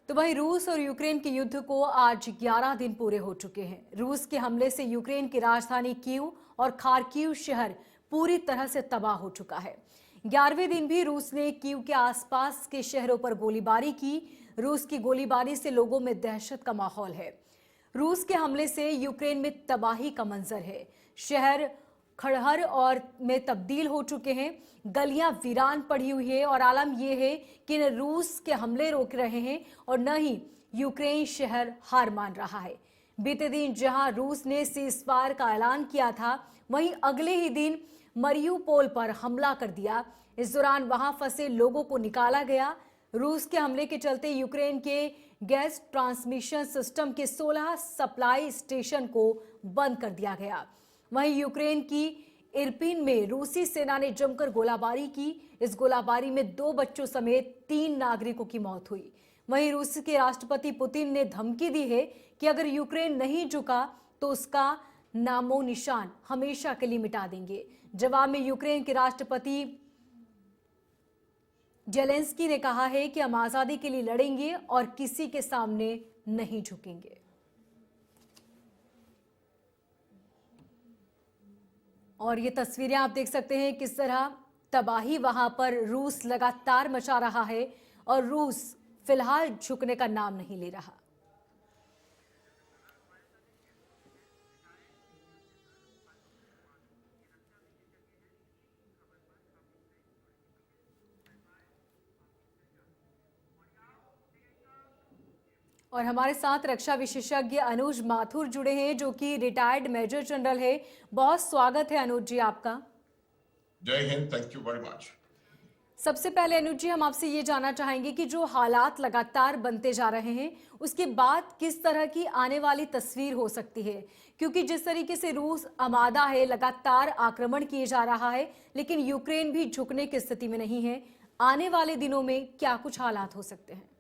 तो वहीं रूस और यूक्रेन के युद्ध को आज 11 दिन पूरे हो चुके हैं। रूस के हमले से यूक्रेन की राजधानी कीव और खार्किव शहर पूरी तरह से तबाह हो चुका है। 11वें दिन भी रूस ने कीव के आसपास के शहरों पर गोलीबारी की। रूस की गोलीबारी से लोगों में दहशत का माहौल है। रूस के हमले से यूक्रेन में तबाही का मंजर है। शहर खड़हर और में तब्दील हो चुके हैं। गलियां वीरान पड़ी हुई है और आलम यह है कि न रूस के हमले रोक रहे हैं और न ही यूक्रेन शहर हार मान रहा है। बीते दिन जहां रूस ने सीजफायर का ऐलान किया था, वहीं अगले ही दिन मरियुपोल पर हमला कर दिया। इस दौरान वहां फंसे लोगों को निकाला गया। रूस के हमले के चलते यूक्रेन के गैस ट्रांसमिशन सिस्टम के 16 सप्लाई स्टेशन को बंद कर दिया गया। वहीं यूक्रेन की इरपिन में रूसी सेना ने जमकर गोलाबारी की। इस गोलाबारी में 2 बच्चों समेत 3 नागरिकों की मौत हुई। वहीं रूस के राष्ट्रपति पुतिन ने धमकी दी है कि अगर यूक्रेन नहीं झुका तो उसका नामो निशान हमेशा के लिए मिटा देंगे। जवाब में यूक्रेन के राष्ट्रपति जेलेंस्की ने कहा है कि हम आजादी के लिए लड़ेंगे और किसी के सामने नहीं झुकेंगे। और ये तस्वीरें आप देख सकते हैं किस तरह तबाही वहां पर रूस लगातार मचा रहा है और रूस फिलहाल झुकने का नाम नहीं ले रहा। और हमारे साथ रक्षा विशेषज्ञ अनुज माथुर जुड़े हैं, जो कि रिटायर्ड मेजर जनरल है। बहुत स्वागत है अनुज जी आपका। जय Hind, thank you very much. सबसे पहले अनुज जी, हम आपसे ये जानना चाहेंगे कि जो हालात लगातार बनते जा रहे हैं, उसके बाद किस तरह की आने वाली तस्वीर हो सकती है? क्योंकि जिस तरीके से रूस आमादा है, लगातार आक्रमण किए जा रहा है, लेकिन यूक्रेन भी झुकने की स्थिति में नहीं है। आने वाले दिनों में क्या कुछ हालात हो सकते हैं?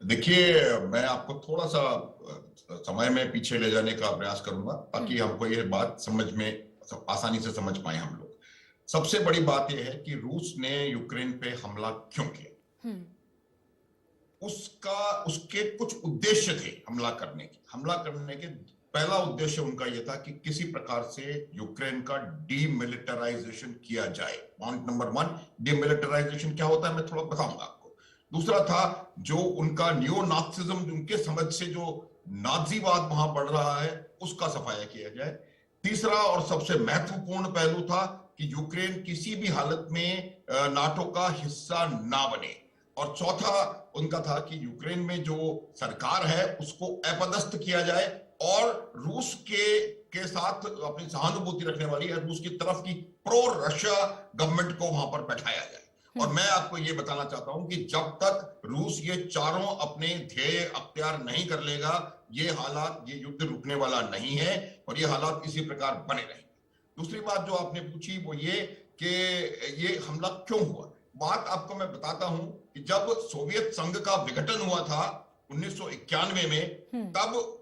देखिए, मैं आपको थोड़ा सा समय में पीछे ले जाने का प्रयास करूंगा ताकि हमको ये बात समझ में आसानी से समझ पाए हम लोग। सबसे बड़ी बात यह है कि रूस ने यूक्रेन पे हमला क्यों किया। उसके कुछ उद्देश्य थे हमला करने के पहला उद्देश्य उनका यह था कि किसी प्रकार से यूक्रेन का डीमिलिटराइजेशन किया जाए। पॉइंट नंबर 1, डीमिलिटराइजेशन क्या होता है मैं थोड़ा बताऊंगा आपको। दूसरा था जो उनका नियो नात्सिज्म, उनके समझ से जो नाजीवाद वहां बढ़ रहा है, उसका सफाया किया जाए। तीसरा और सबसे महत्वपूर्ण पहलू था कि यूक्रेन किसी भी हालत में नाटो का हिस्सा ना बने। और चौथा उनका था कि यूक्रेन में जो सरकार है उसको अपदस्थ किया जाए और रूस के साथ अपनी सहानुभूति रखने वाली है, रूस की तरफ की प्रो रशिया गवर्नमेंट को वहां पर बैठाया जाए। और मैं आपको ये बताना चाहता हूं कि जब तक रूस ये चारों अपने ध्येय अख्तियार नहीं कर लेगा, ये हालात, ये युद्ध रुकने वाला नहीं है और ये हालात इसी प्रकार बने रहेंगे। दूसरी बात जो आपने पूछी वो ये कि ये हमला क्यों हुआ। बात आपको मैं बताता हूं कि जब सोवियत संघ का विघटन हुआ था 1991 में, तब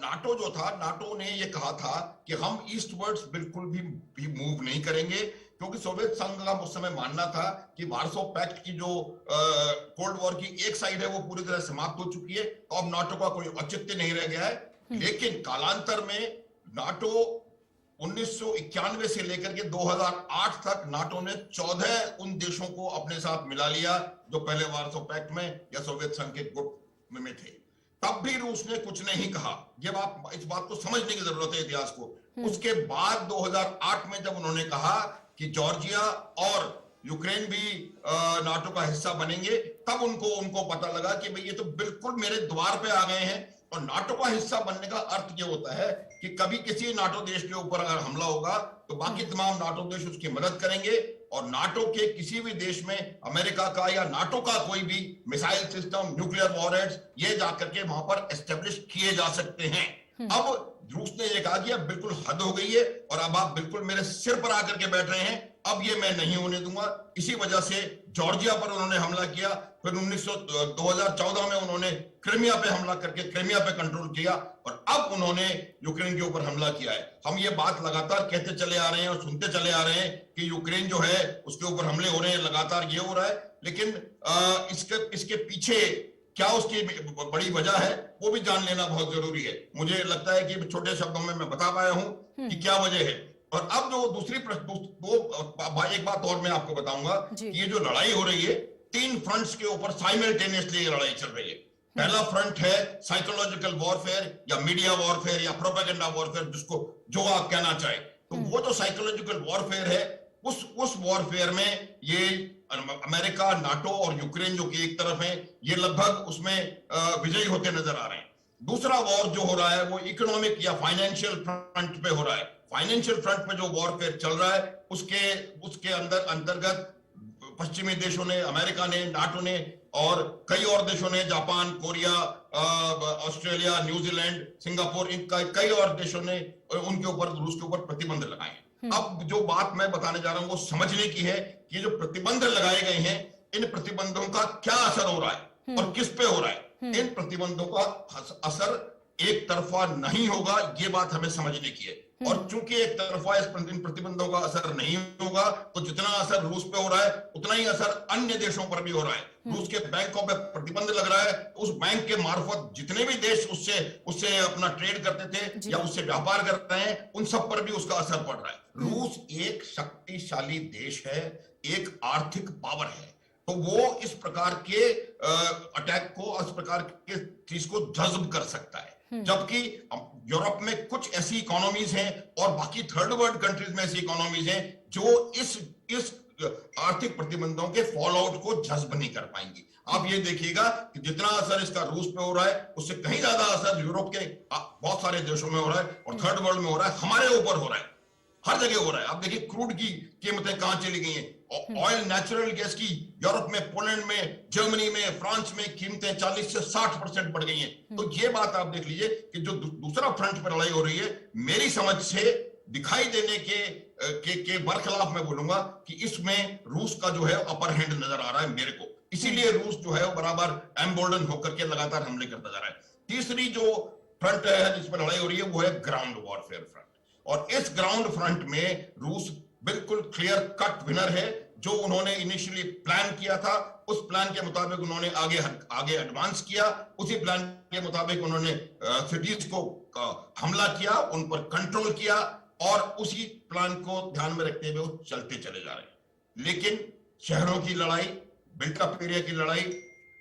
नाटो जो था, नाटो ने ये कहा था कि हम ईस्टवर्ड्स बिल्कुल भी मूव नहीं करेंगे, क्योंकि सोवियत संघ का उस समय मानना था कि वार्सो पैक्ट की जो कोल्ड वॉर की एक साइड है वो पूरी तरह समाप्त हो चुकी है, तो अब नाटो का कोई औचित्य नहीं रह गया है। लेकिन कालांतर में नाटो 1991 से लेकर के 2008 तक नाटो ने 14 उन देशों को अपने साथ मिला लिया जो पहले वार्सो पैक्ट में या सोवियत संघ के गुट में थे। तब भी रूस ने कुछ नहीं कहा। जब आप इस बात को समझने की जरूरत है, इतिहास को। उसके बाद 2008 में जब उन्होंने कहा कि जॉर्जिया और यूक्रेन भी नाटो का हिस्सा बनेंगे, तब उनको पता लगा कि भाई ये तो बिल्कुल मेरे द्वार पे आ गए हैं। और नाटो का हिस्सा बनने का अर्थ ये होता है कि कभी किसी नाटो देश के ऊपर अगर हमला होगा तो बाकी तमाम नाटो देश उसकी मदद करेंगे और नाटो के किसी भी देश में अमेरिका का या नाटो का कोई भी मिसाइल सिस्टम, न्यूक्लियर वॉरहेड्स, ये जाकर के वहां पर एस्टेब्लिश किए जा सकते हैं। अब रूस ने ये कहा कि अब बिल्कुल हद हो गई है और अब आप बिल्कुल मेरे सिर पर आकर के बैठ रहे हैं, अब ये मैं नहीं होने दूंगा। इसी वजह से जॉर्जिया पर उन्होंने हमला किया। फिर 2014 में उन्होंने क्रीमिया पे हमला करके क्रीमिया पे कंट्रोल किया और अब उन्होंने यूक्रेन के ऊपर हमला किया है। हम ये बात लगातार कहते चले आ रहे हैं और सुनते चले आ रहे हैं कि यूक्रेन जो है उसके ऊपर हमले हो रहे हैं, लगातार ये हो रहा है। लेकिन इसके पीछे क्या उसकी बड़ी वजह है वो भी जान लेना बहुत जरूरी है। मुझे लगता है कि छोटे शब्दों में मैं बता पाया हूं कि क्या वजह है। और अब जो दूसरी वो एक बात और मैं आपको बताऊंगा जी। कि ये जो लड़ाई हो रही है 3 फ्रंट्स के ऊपर साइमल्टेनियसली ये लड़ाई चल रही है। पहला फ्रंट है साइकोलॉजिकल वॉरफेयर या मीडिया वॉरफेयर या प्रोपेगेंडा वॉरफेयर, जिसको जो आप कहना चाहे। तो वो जो साइकोलॉजिकल वॉरफेयर है उस वॉरफेयर में ये अमेरिका, नाटो और यूक्रेन जो कि एक तरफ है, ये लगभग उसमें विजयी होते नजर आ रहे हैं। दूसरा वॉर जो हो रहा है वो इकोनॉमिक या फाइनेंशियल फ्रंट पे हो रहा है। फाइनेंशियल फ्रंट पे जो वॉरफेयर चल रहा है उसके अंतर्गत पश्चिमी देशों ने, अमेरिका ने, नाटो ने और कई और देशों ने, Japan, Korea, Australia, New Zealand, Singapore, इन कई और देशों ने उनके ऊपर, रूस के ऊपर प्रतिबंध लगाए हैं। अब जो बात मैं बताने जा रहा हूं वो समझने की है कि ये जो प्रतिबंध लगाए गए हैं, इन प्रतिबंधों का क्या असर हो रहा है और किस पे हो रहा है। इन प्रतिबंधों का असर एक तरफा नहीं होगा, ये बात हमें समझने की है। और चूंकि एक तरफा इन प्रतिबंधों का असर नहीं होगा, तो जितना असर रूस पे हो रहा है उतना ही असर अन्य देशों पर भी हो रहा है। रूस के बैंकों पे प्रतिबंध लग रहा है, उस बैंक के मार्फत जितने भी देश उससे अपना ट्रेड करते थे या उससे व्यापार कर रहे हैं, उन सब पर भी उसका असर पड़ रहा है। रूस एक शक्तिशाली देश है, एक आर्थिक पावर है, तो वो इस प्रकार के अटैक को, इस प्रकार के चीज को जज्ब कर सकता है। जबकि यूरोप में कुछ ऐसी इकोनॉमीज हैं और बाकी थर्ड वर्ल्ड कंट्रीज में ऐसी इकोनॉमीज हैं जो इस आर्थिक प्रतिबंधों के फॉल आउट को जज्ब नहीं कर पाएंगी। आप ये देखिएगा कि जितना असर इसका रूस पे हो रहा है, उससे कहीं ज्यादा असर यूरोप के बहुत सारे देशों में हो रहा है और थर्ड वर्ल्ड में हो रहा है, हमारे ऊपर हो रहा है, हर जगह हो रहा है। आप देखिए क्रूड की कीमतें कहां चली गई हैं, ऑयल, नेचुरल गैस की यूरोप में, पोलैंड में, जर्मनी में, फ्रांस में कीमतें 40 से 60% बढ़ गई हैं। तो ये बात आप देख लीजिए कि जो दूसरा फ्रंट पर लड़ाई हो रही है, मेरी समझ से दिखाई देने के बरखिलाफ मैं बोलूंगा कि इसमें रूस का जो है अपर हैंड नजर आ रहा है मेरे को। इसीलिए रूस जो है वो बराबर एम्बोल्डन होकर के लगातार हमले करता जा रहा है। तीसरी जो फ्रंट है जिस पर लड़ाई हो रही है वो है ग्राउंड वॉरफेयर फ्रंट। और इस ग्राउंड फ्रंट में रूस बिल्कुल क्लियर कट विनर है। जो उन्होंने इनिशियली प्लान किया था, उस प्लान के मुताबिक उन्होंने आगे एडवांस किया, उसी प्लान के मुताबिक उन्होंने सिटीज को हमला किया, उन पर कंट्रोल किया और उसी प्लान को ध्यान में रखते हुए वो चलते चले जा रहे हैं। लेकिन शहरों की लड़ाई, बिल्टअप एरिया की लड़ाई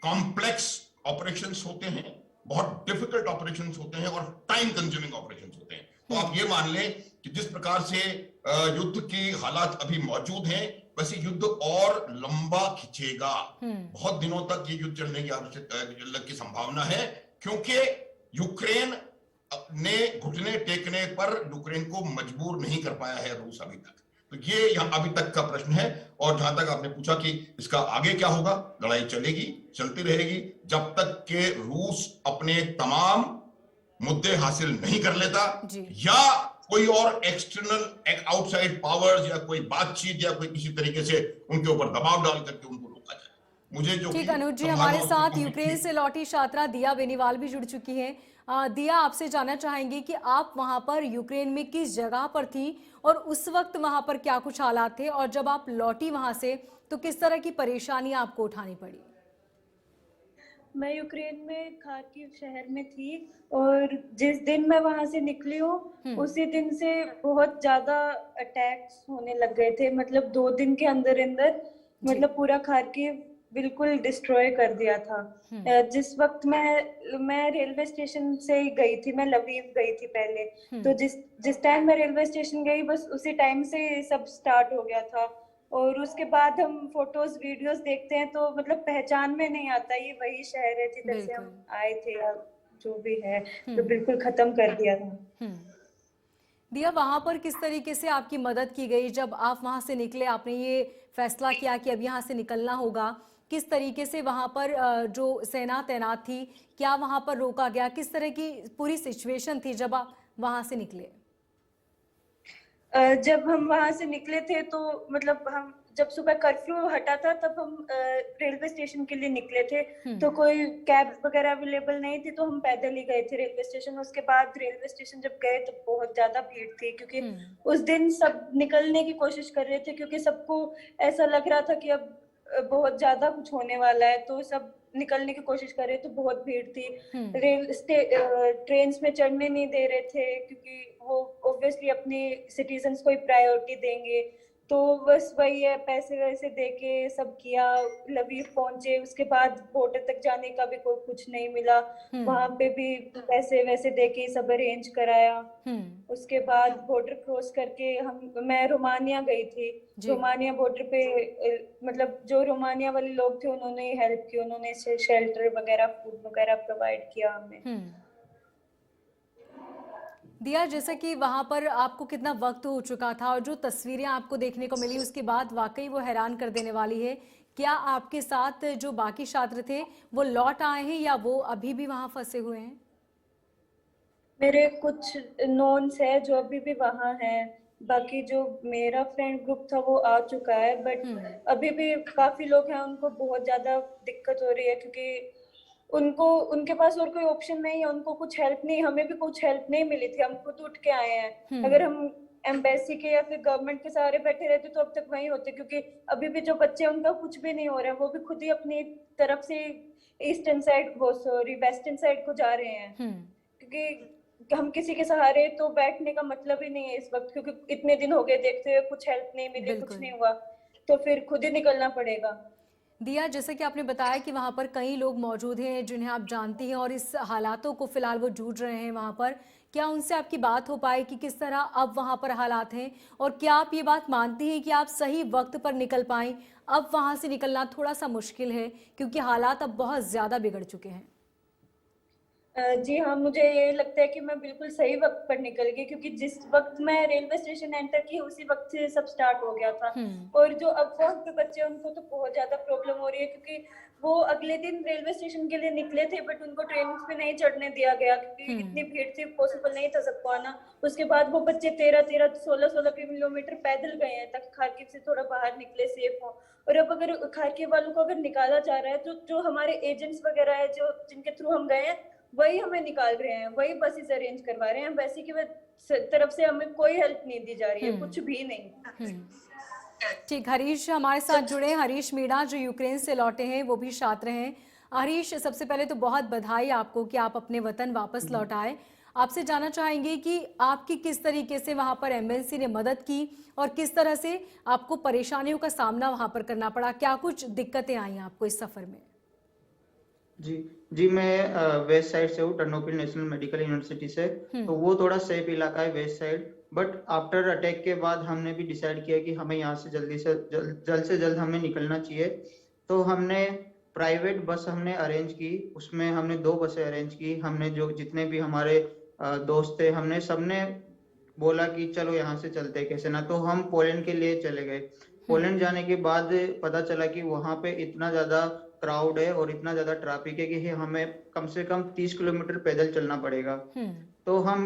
कॉम्प्लेक्स ऑपरेशंस होते हैं, बहुत डिफिकल्ट ऑपरेशंस होते हैं और टाइम कंज्यूमिंग ऑपरेशंस होते हैं। तो आप ये मान लें कि जिस प्रकार से युद्ध की हालात अभी मौजूद हैं, वैसे युद्ध और लंबा खिंचेगा। बहुत दिनों तक ये युद्ध चलने की संभावना है, क्योंकि यूक्रेन ने घुटने टेकने पर यूक्रेन को मजबूर नहीं कर पाया है रूस अभी तक। तो ये यहाँ अभी तक का प्रश्न है। और जहां तक आपने पूछा कि इसका आगे क्या होगा, लड़ाई चलेगी, चलती रहेगी जब तक कि रूस अपने तमाम मुद्दे हासिल नहीं कर लेता या कोई और एक्सटर्नल आउटसाइड पावर्स या कोई बातचीत या कोई किसी तरीके से उनके ऊपर दबाव डाल करके उनको रोका जाए। मुझे जो ठीक, अनुज जी, हमारे साथ यूक्रेन से लौटी छात्रा दिया बेनीवाल भी जुड़ चुकी हैं। दिया, आपसे जानना चाहेंगे कि आप वहां पर यूक्रेन में किस जगह पर थी और उस वक्त वहां पर क्या कुछ हालात थे, और जब आप लौटी वहां से तो किस तरह की परेशानी आपको उठानी पड़ी? मैं यूक्रेन में खार्किव शहर में थी और जिस दिन मैं वहां से निकली हूँ उसी दिन से बहुत ज्यादा अटैक्स होने लग गए थे। मतलब 2 दिन के अंदर अंदर मतलब पूरा खार्किव बिल्कुल डिस्ट्रॉय कर दिया था। जिस वक्त मैं रेलवे स्टेशन से गई थी, मैं लवीव गई थी पहले, तो जिस टाइम मैं रेलवे स्टेशन गई बस उसी टाइम से सब स्टार्ट हो गया था। और उसके बाद हम फोटोज वीडियोस देखते हैं तो मतलब पहचान में नहीं आता ये वही शहर है जिधर से हम आए थे या जो भी है, तो बिल्कुल खत्म कर दिया था। दिया, वहां पर किस तरीके से आपकी मदद की गई जब आप वहां से निकले, आपने ये फैसला किया कि अब यहाँ से निकलना होगा? किस तरीके से वहां पर जो सेना तैनात थी, क्या वहां पर रोका गया? किस तरह की पूरी सिचुएशन थी जब आप वहां से निकले? जब हम वहां से निकले थे तो मतलब हम जब सुबह कर्फ्यू हटा था तब हम रेलवे स्टेशन के लिए निकले थे, तो कोई कैब वगैरह अवेलेबल नहीं थी, तो हम पैदल ही गए थे रेलवे स्टेशन। उसके बाद रेलवे स्टेशन जब गए तो बहुत ज्यादा भीड़ थी, क्योंकि उस दिन सब निकलने की कोशिश कर रहे थे, क्योंकि सबको ऐसा लग रहा था कि अब बहुत ज्यादा कुछ होने वाला है, तो सब निकलने की कोशिश कर रहे तो बहुत भीड़ थी। हम्म। ट्रेन्स में चढ़ने नहीं दे रहे थे क्योंकि वो ऑब्वियसली अपने सिटीजन्स को ही प्रायोरिटी देंगे। तो बस वही है, पैसे वैसे दे के सब किया, लवीव पहुंचे, उसके बाद बॉर्डर तक जाने का भी कोई कुछ नहीं मिला। वहां पे भी पैसे वैसे दे के सब अरेंज कराया। हम्म। उसके बाद बॉर्डर क्रॉस करके मैं रोमानिया गई थी। जी। रोमानिया बॉर्डर पे मतलब जो रोमानिया वाले लोग थे उन्होंने हेल्प की, उन्होंने शेल्टर वगैरह, फूड वगैरह प्रोवाइड किया हमें। दिया, जैसा कि वहां पर आपको कितना वक्त हो चुका था और जो तस्वीरें आपको देखने को मिली उसके बाद वाकई वो हैरान कर देने वाली है। क्या आपके साथ जो बाकी छात्र थे वो लौट आए हैं या वो अभी भी वहां फंसे हुए हैं? मेरे कुछ नोन्स है जो अभी भी वहां हैं। बाकी जो मेरा फ्रेंड ग्रुप था वो आ चुका है, बट अभी भी काफी लोग हैं, उनको बहुत ज्यादा दिक्कत हो रही है क्योंकि उनको उनके पास और कोई ऑप्शन नहीं है, उनको कुछ हेल्प नहीं, हमें भी कुछ हेल्प नहीं मिली थी, हम खुद उठ के आए हैं। अगर हम एम्बेसी के या फिर गवर्नमेंट के सहारे बैठे रहते तो अब तक वहीं होते, क्योंकि अभी भी जो बच्चे हैं उनका कुछ भी नहीं हो रहा है, वो भी खुद ही अपनी तरफ से ईस्टर्न साइड, वो सॉरी वेस्टर्न साइड को जा रहे हैं। क्योंकि हम किसी के सहारे तो बैठने का मतलब ही नहीं है इस वक्त, क्योंकि इतने दिन हो गए देखते हुए, कुछ हेल्प नहीं मिली, कुछ नहीं हुआ, तो फिर खुद ही निकलना पड़ेगा। दिया, जैसे कि आपने बताया कि वहां पर कई लोग मौजूद हैं जिन्हें आप जानती हैं और इस हालातों को फिलहाल वो जूझ रहे हैं वहां पर, क्या उनसे आपकी बात हो पाई कि किस तरह अब वहां पर हालात हैं और क्या आप ये बात मानती हैं कि आप सही वक्त पर निकल पाएं? अब वहां से निकलना थोड़ा सा मुश्किल है क्योंकि हालात अब बहुत ज्यादा बिगड़ चुके हैं। जी हाँ, मुझे ये लगता है कि मैं बिल्कुल सही वक्त पर निकल गई, क्योंकि जिस वक्त मैं रेलवे स्टेशन एंटर की उसी वक्त से सब स्टार्ट हो गया था। और जो अब वक्त पे बच्चे हैं उनको तो बहुत ज्यादा प्रॉब्लम हो रही है, क्योंकि वो अगले दिन रेलवे स्टेशन के लिए निकले थे बट उनको ट्रेन पे नहीं चढ़ने दिया गया क्योंकि इतनी भीड़ थी, पॉसिबल नहीं था सबको आना। उसके बाद वो बच्चे 13-13, 16-16 किलोमीटर पैदल गए हैं ताकि खार्किव से थोड़ा बाहर निकले, सेफ हो। और अब अगर खार्किव वालों को अगर निकाला जा रहा है तो जो हमारे एजेंट्स वगैरह है, जो जिनके थ्रू हम गए हैं, वही हमें निकाल रहे हैं, वही बसेस अरेंज करवा रहे हैं। वैसे की तरफ से हमें कोई हेल्प नहीं दी जा रही है, कुछ भी नहीं। ठीक, हरीश हमारे साथ जुड़े हैं, हरीश मीणा जो यूक्रेन से लौटे हैं, वो भी छात्र हैं। हरीश, सबसे पहले तो बहुत बधाई आपको कि आप अपने वतन वापस लौट आए। आपसे जानना चाहेंगे कि आपकी किस तरीके से वहां पर एम्बेसी ने मदद की और किस तरह से आपको परेशानियों का सामना वहां पर करना पड़ा, क्या कुछ दिक्कतें आई आपको इस सफर में? जी मैं वेस्ट साइड से हूँ, टर्नोपिल नेशनल मेडिकल यूनिवर्सिटी से। तो वो थोड़ा सेफ इलाका है west side, but after attack के बाद हमने भी डिसाइड किया कि हमें यहाँ से जल्द से जल्द हमें निकलना चाहिए। तो हमने प्राइवेट बस हमने अरेंज की, उसमें हमने 2 बसें अरेंज की। हमने जो जितने भी हमारे दोस्त थे, हमने सबने बोला कि चलो यहाँ से चलते कैसे ना, तो हम पोलैंड के लिए चले गए। पोलैंड जाने के बाद पता चला कि वहां पे इतना ज्यादा क्राउड है और इतना ज्यादा ट्रैफिक है कि हमें कम से कम 30 किलोमीटर पैदल चलना पड़ेगा। तो हम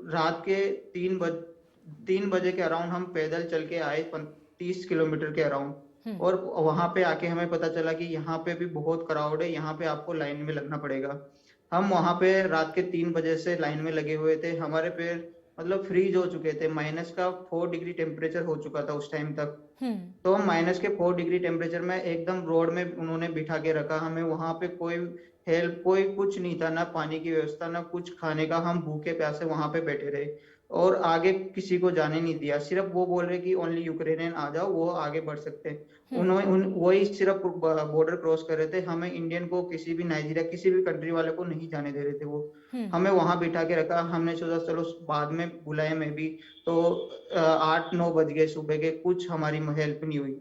रात के 3 बजे के अराउंड हम पैदल चल के आए 30 किलोमीटर के अराउंड। और वहां पे आके हमें पता चला कि यहाँ पे भी बहुत क्राउड है, यहाँ पे आपको लाइन में लगना पड़ेगा। हम वहां पे रात के 3 बजे से लाइन में लगे हुए थे, हमारे पैर मतलब फ्रीज हो चुके थे, -4 डिग्री टेम्परेचर हो चुका था उस टाइम तक। तो -4 डिग्री टेम्परेचर में एकदम रोड में उन्होंने बिठा के रखा हमें। वहां पे कोई हेल्प, कोई कुछ नहीं था, ना पानी की व्यवस्था, ना कुछ खाने का। हम भूखे प्यासे वहां पे बैठे रहे और आगे किसी को जाने नहीं दिया। सिर्फ वो बोल रहे कि ओनली यूक्रेनियन आ जाओ, वो आगे बढ़ सकते हैं। उन्होंने वही सिर्फ बॉर्डर क्रॉस कर रहे थे, हमें इंडियन को, किसी भी नाइजीरिया, किसी भी कंट्री वाले को नहीं जाने दे रहे थे वो। हमें वहां बिठा के रखा। हमने सोचा चलो बाद में बुलाए में भी, तो 8-9 बज गए सुबह के, कुछ हमारी हेल्प नहीं हुई।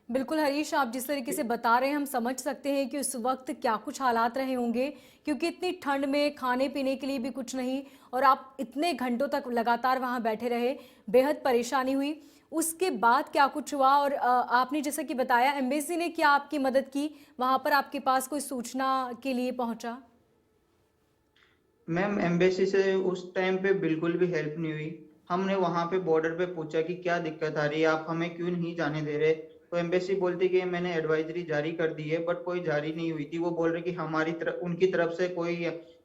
बिल्कुल हरीश, आप जिस तरीके से बता रहे हैं हम समझ सकते हैं कि उस वक्त क्या कुछ हालात रहे होंगे, क्योंकि इतनी ठंड में खाने पीने के लिए भी कुछ नहीं और आप इतने घंटों तक लगातार वहां बैठे रहे, बेहद परेशानी हुई। उसके बाद क्या कुछ हुआ? और आपने जैसा कि बताया एम्बेसी ने क्या आपकी मदद की, वहां पर आपके पास कोई सूचना के लिए पहुंचा? मैम, एम्बेसी से उस टाइम पे बिल्कुल भी हेल्प नहीं हुई। हमने वहां पे बॉर्डर पे पूछा कि क्या दिक्कत आ रही है, आप हमें क्यों नहीं जाने दे रहे। तो एम्बेसी बोलती कि मैंने एडवाइजरी जारी कर दी है, बट कोई जारी नहीं हुई थी। वो बोल रहे कि हमारी तरफ, उनकी तरफ से कोई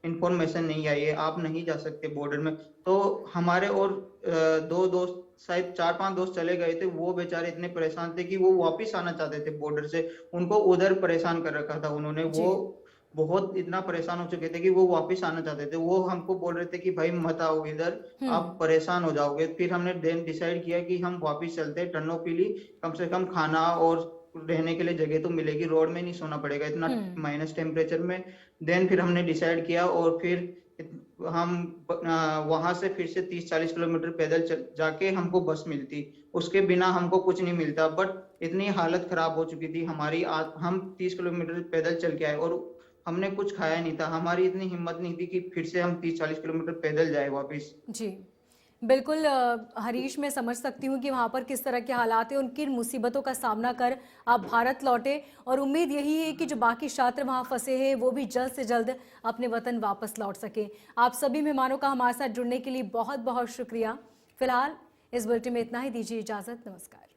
इंफॉर्मेशन नहीं आई है, आप नहीं जा सकते बॉर्डर में। तो हमारे और 2 दोस्त शायद 4-5 दोस्त चले गए थे, वो बेचारे इतने परेशान थे कि वो वापिस आना चाहते थे बॉर्डर से। उनको उधर परेशान कर रखा था उन्होंने। जी। वो बहुत इतना परेशान हो चुके थे कि वो वापिस आना चाहते थे। वो हमको बोल रहे थे कि भाई मत आओ इधर, आप परेशान हो जाओगे। फिर हमने देन डिसाइड किया कि हम वापिस चलते हैं टर्नोपिली, कम से कम खाना और रहने के लिए जगह तो मिलेगी, रोड में नहीं सोना पड़ेगा इतना माइनस टेम्परेचर में। देन फिर हमने डिसाइड किया और फिर हम वहां से फिर से 30-40 किलोमीटर पैदल जाके हमको बस मिलती, उसके बिना हमको कुछ नहीं मिलता। बट इतनी हालत खराब हो चुकी थी हमारी, हम 30 किलोमीटर पैदल चल के आए और हमने कुछ खाया नहीं था। हमारी इतनी हिम्मत नहीं थी कि फिर से हम 30-40 किलोमीटर पैदल जाए वापिस। जी बिल्कुल हरीश, मैं समझ सकती हूँ कि वहाँ पर किस तरह के हालात हैं, उनकी मुसीबतों का सामना कर आप भारत लौटे और उम्मीद यही है कि जो बाकी छात्र वहाँ फंसे हैं वो भी जल्द से जल्द अपने वतन वापस लौट सके। आप सभी मेहमानों का हमारे साथ जुड़ने के लिए बहुत बहुत शुक्रिया। फिलहाल इस बुलेटिन में इतना ही, दीजिए इजाज़त, नमस्कार।